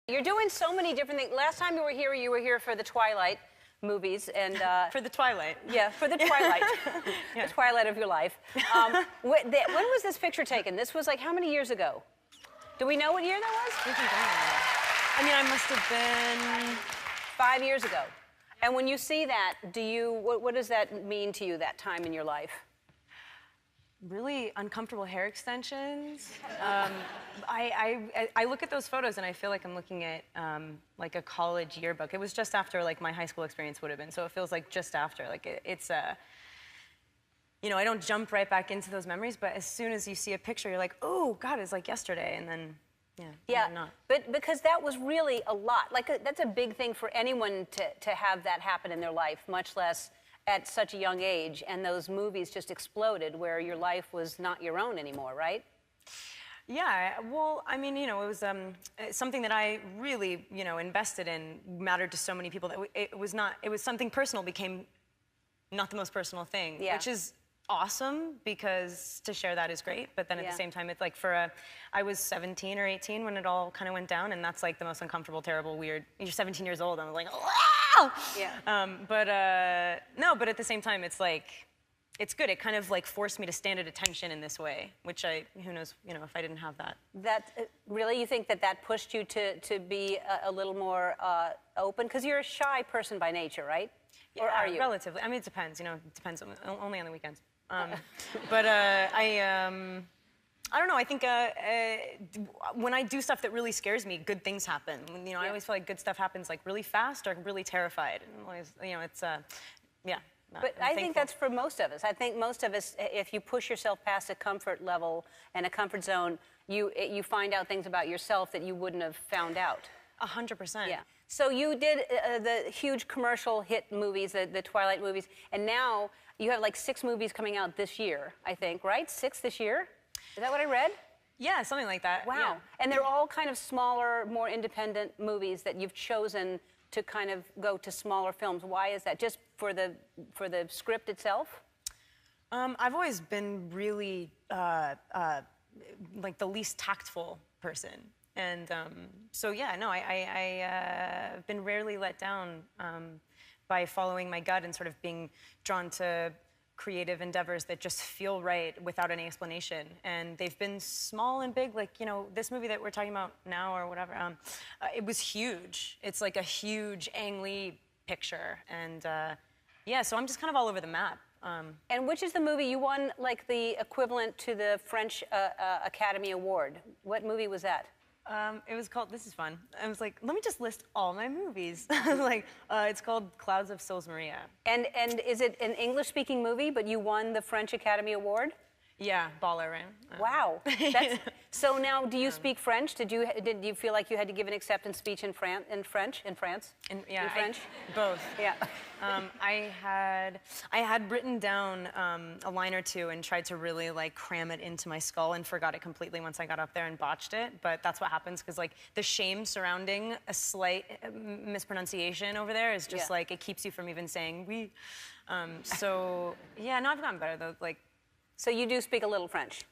You're doing so many different things. Last time you were here for the Twilight movies and for the Twilight. Yeah, for the Twilight. Yeah. The Twilight of your life. When was this picture taken? This was like how many years ago? Do we know what year that was? I mean, I must have been 5 years ago. And when you see that, what does that mean to you, that time in your life? Really uncomfortable hair extensions. I look at those photos and I feel like I'm looking at like a college yearbook. It was just after like my high school experience would have been, so it feels like just after. Like it's you know, I don't jump right back into those memories, but as soon as you see a picture, you're like, oh God, it's like yesterday, and then yeah, not. But because that was really a lot. Like that's a big thing for anyone to have that happen in their life, much less at such a young age, and those movies just exploded where your life was not your own anymore, right? Yeah, well, I mean, you know, it was something that I really, you know, invested in, mattered to so many people that it was something personal became not the most personal thing, which is awesome because to share that is great, but then at the same time, it's like I was 17 or 18 when it all kind of went down, and that's like the most uncomfortable, terrible, weird, you're 17 years old, and I'm like, wow! Yeah. No, but at the same time, it's like, it's good. It kind of like forced me to stand at attention in this way, which who knows, you know, if I didn't have that. Really, you think that pushed you to be a little more open? Because you're a shy person by nature, right? Yeah, or are you? Relatively. I mean, it depends, you know, it depends, only on the weekends. But I don't know, I think when I do stuff that really scares me, good things happen. You know, I always feel like good stuff happens like really fast or really terrified. And always, you know, it's, yeah. But I think that's for most of us. I think most of us, if you push yourself past a comfort level and a comfort zone, you find out things about yourself that you wouldn't have found out. 100%. Yeah. So you did the huge commercial hit movies, the Twilight movies, and now you have like 6 movies coming out this year, I think, right? 6 this year? Is that what I read? Yeah, something like that. Wow. Yeah. And they're all kind of smaller, more independent movies that you've chosen to kind of go to smaller films. Why is that? Just for the script itself? I've always been really like the least tactful person. And so, yeah, no, I've been rarely let down by following my gut and sort of being drawn to creative endeavors that just feel right without any explanation. And they've been small and big, like, you know, this movie that we're talking about now or whatever, it was huge. It's like a huge Ang Lee picture. And yeah, so I'm just kind of all over the map. And which is the movie you won, like, the equivalent to the French Academy Award? What movie was that? It was called, this is fun. I was like, let me just list all my movies. Like, it's called Clouds of Sils Maria. And is it an English-speaking movie, but you won the French Academy Award? Yeah, baller, right? Wow. So now, do you speak French? Did you feel like you had to give an acceptance speech in French? In French? Yeah, in French? Both. Yeah. I had written down a line or two and tried to really like cram it into my skull and forgot it completely once I got up there and botched it. But that's what happens because like the shame surrounding a slight mispronunciation over there is just like it keeps you from even saying oui. So yeah, no, I've gotten better though. Like. So you do speak a little French?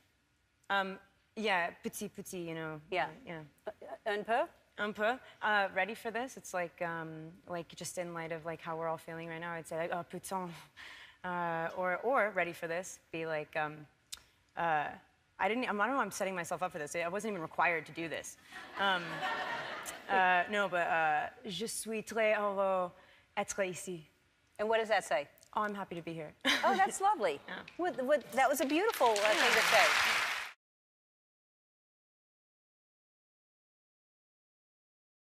Yeah, petit, you know. Yeah. Yeah. Un peu? Un peu. Ready for this? It's like just in light of like how we're all feeling right now, I'd say like, oh, putain. Or ready for this, be like, I don't know, I'm setting myself up for this. I wasn't even required to do this. No, but, je suis très heureux d'être ici. And what does that say? Oh, I'm happy to be here. Oh, that's lovely. Yeah. That was a beautiful thing to say.